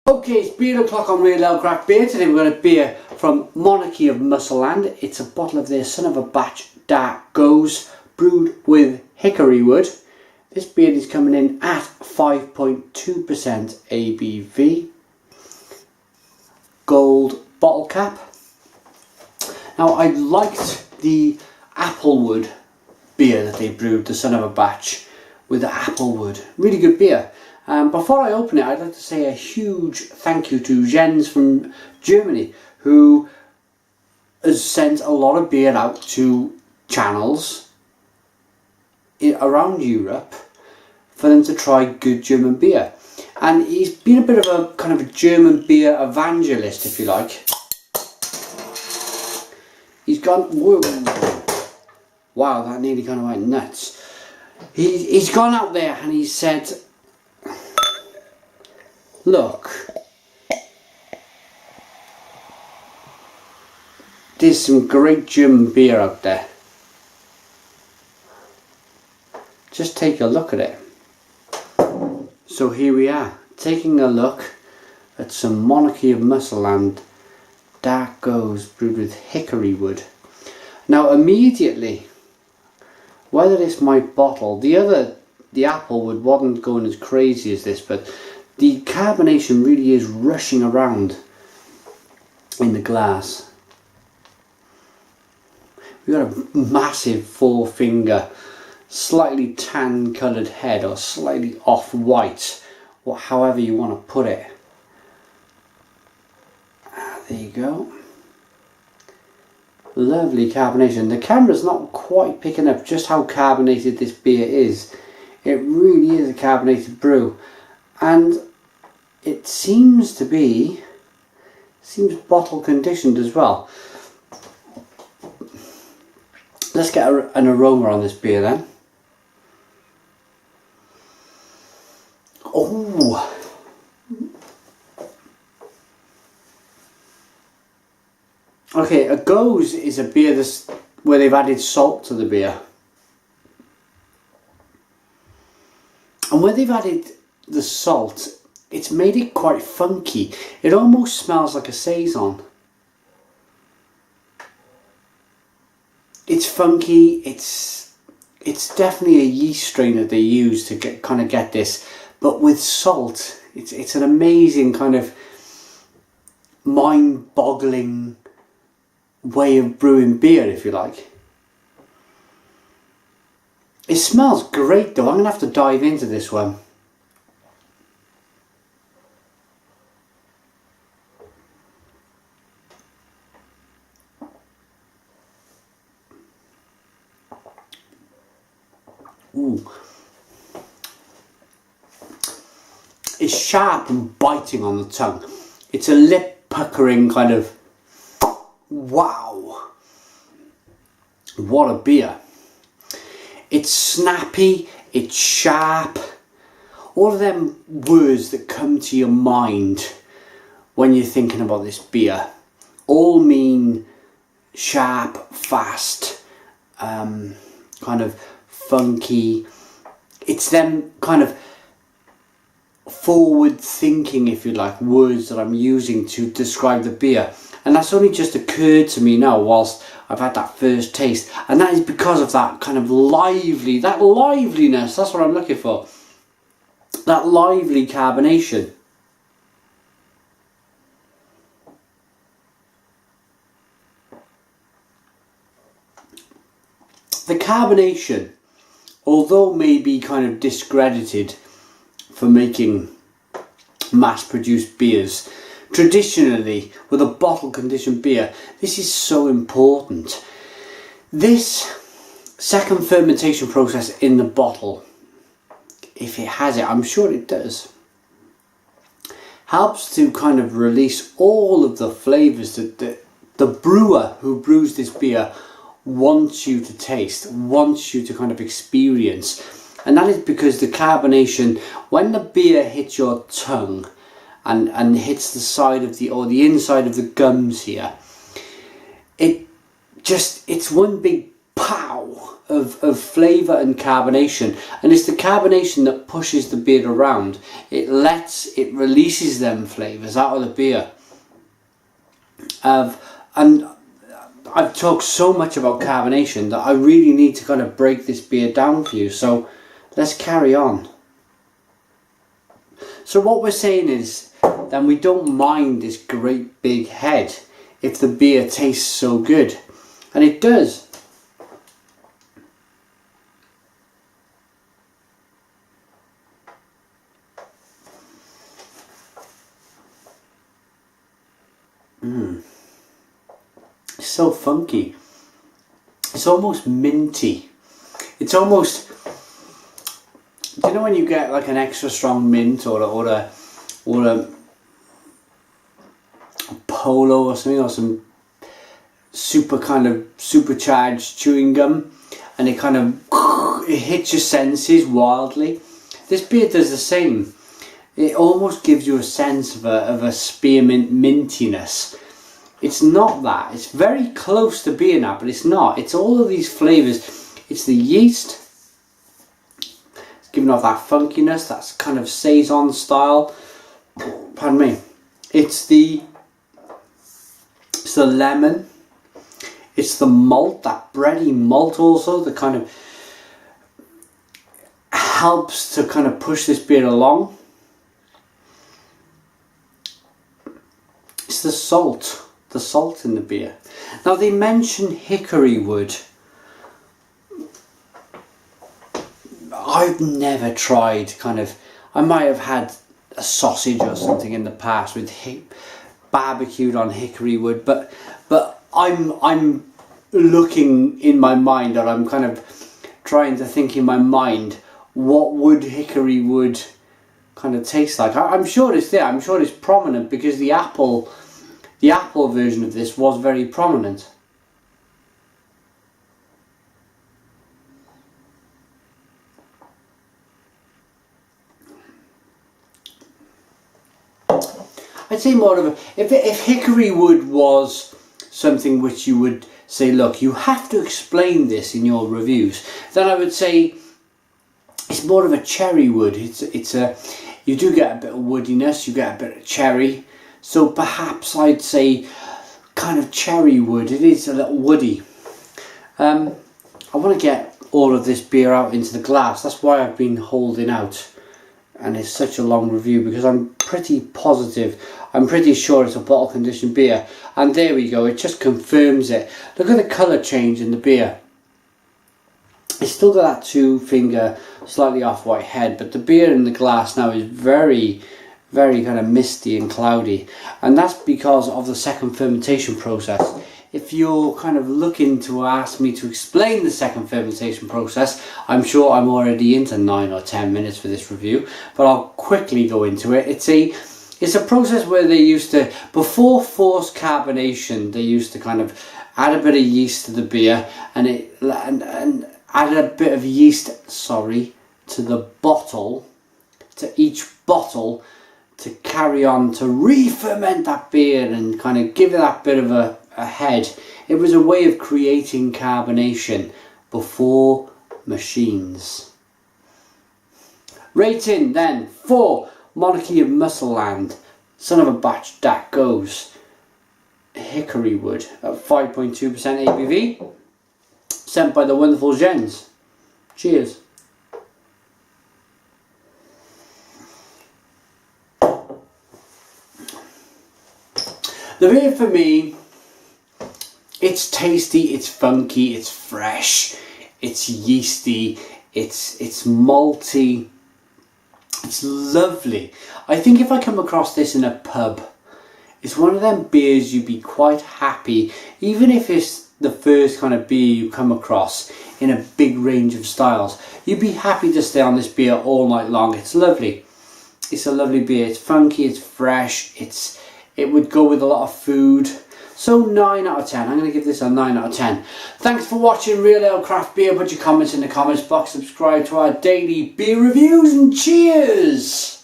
Okay, it's beer o'clock on Real Ale Craft Beer. Today we've got a beer from Monarchy of Musselland. It's a bottle of their son of a batch dark Gose, brewed with hickory wood. This beer is coming in at 5.2% ABV. Gold bottle cap. Now I liked the applewood beer that they brewed, the son of a batch, with the applewood. Really good beer. Before I open it, I'd like to say a huge thank you to Jens from Germany, who has sent a lot of beer out to channels around Europe for them to try good German beer. And he's been a bit of a kind of a German beer evangelist, if you like. He's gone, whoa, wow, that nearly kind of went nuts. He's gone out there and he said, look, there's some great German beer out there. Just take a look at it. So here we are, taking a look at some Monarchy of Musselland dark Gose brewed with hickory wood. Now immediately, whether it's my bottle, the applewood wasn't going as crazy as this, but the carbonation really is rushing around in the glass. We've got a massive four-finger, slightly tan coloured head, or slightly off-white, or however you want to put it. There you go. Lovely carbonation. The camera's not quite picking up just how carbonated this beer is. It really is a carbonated brew. And it seems bottle conditioned as well. Let's get an aroma on this beer then. Oh, okay, a Gose is a beer where they've added salt to the beer. And where they've added the salt, it's made it quite funky. It almost smells like a saison. It's funky. It's definitely a yeast strain that they use to get this, but with salt, it's an amazing kind of mind-boggling way of brewing beer, if you like. It smells great though. I'm gonna have to dive into this one. Ooh. It's sharp and biting on the tongue. It's a lip puckering kind of, wow, what a beer. It's snappy, it's sharp, all of them words that come to your mind when you're thinking about this beer all mean sharp, fast, kind of funky. It's them kind of forward thinking, if you like, words that I'm using to describe the beer. And that's only just occurred to me now whilst I've had that first taste. And that is because of that kind of liveliness, that's what I'm looking for. That lively carbonation. The carbonation, although maybe kind of discredited for making mass-produced beers, traditionally, with a bottle-conditioned beer, this is so important. This second fermentation process in the bottle, if it has it, I'm sure it does, helps to kind of release all of the flavours that the brewer who brews this beer wants you to taste, wants you to kind of experience. And that is because the carbonation, when the beer hits your tongue and hits the side of the inside of the gums here, it's one big pow of flavour and carbonation, and it's the carbonation that pushes the beer around. It releases them flavours out of the beer. And I've talked so much about carbonation that I really need to kind of break this beer down for you, so let's carry on. So what we're saying is that we don't mind this great big head if the beer tastes so good, and it does. It's so funky. It's almost minty. It's almost, do you know when you get like an extra strong mint or a Polo or something, or some super kind of supercharged chewing gum, and it kind of it hits your senses wildly? This beer does the same. It almost gives you a sense of a spearmint mintiness. It's not that. It's very close to beer now, but it's not. It's all of these flavours. It's the yeast. It's giving off that funkiness, that's kind of saison style. Pardon me. It's the lemon. It's the malt, that bready malt also, that kind of helps to kind of push this beer along. It's the salt in the beer. Now they mention hickory wood. I've never tried I might have had a sausage or something in the past with barbecued on hickory wood, but I'm looking in my mind, or I'm kind of trying to think in my mind, what would hickory wood kind of taste like? I'm sure it's there. I'm sure it's prominent because the apple version of this was very prominent. I'd say more of if hickory wood was something which you would say, look, you have to explain this in your reviews, then I would say it's more of a cherry wood. You do get a bit of woodiness, you get a bit of cherry. So perhaps I'd say kind of cherry wood. It is a little woody. I want to get all of this beer out into the glass. That's why I've been holding out. And it's such a long review, because I'm pretty positive. I'm pretty sure it's a bottle conditioned beer. And there we go. It just confirms it. Look at the colour change in the beer. It's still got that 2-finger, slightly off-white head. But the beer in the glass now is very, very kind of misty and cloudy, and that's because of the second fermentation process. If you're kind of looking to ask me to explain the second fermentation process, I'm sure I'm already into 9 or 10 minutes for this review, but I'll quickly go into it. It's a process where they used to, before forced carbonation, they used to kind of add a bit of yeast to the beer, and add a bit of yeast, to the bottle, to each bottle, to carry on to re-ferment that beer and kind of give it that bit of a head. It was a way of creating carbonation before machines. Rating then for Monarchy of Musselland, son of a batch that Gose, hickory wood at 5.2% ABV, sent by the wonderful Jens. Cheers. The beer for me, it's tasty, it's funky, it's fresh, it's yeasty, it's malty, it's lovely. I think if I come across this in a pub, it's one of them beers you'd be quite happy, even if it's the first kind of beer you come across in a big range of styles. You'd be happy to stay on this beer all night long. It's lovely. It's a lovely beer. It's funky, it's fresh, it would go with a lot of food. So 9 out of 10. I'm going to give this a 9 out of 10. Thanks for watching Real Ale Craft Beer. Put your comments in the comments box. Subscribe to our daily beer reviews, and cheers!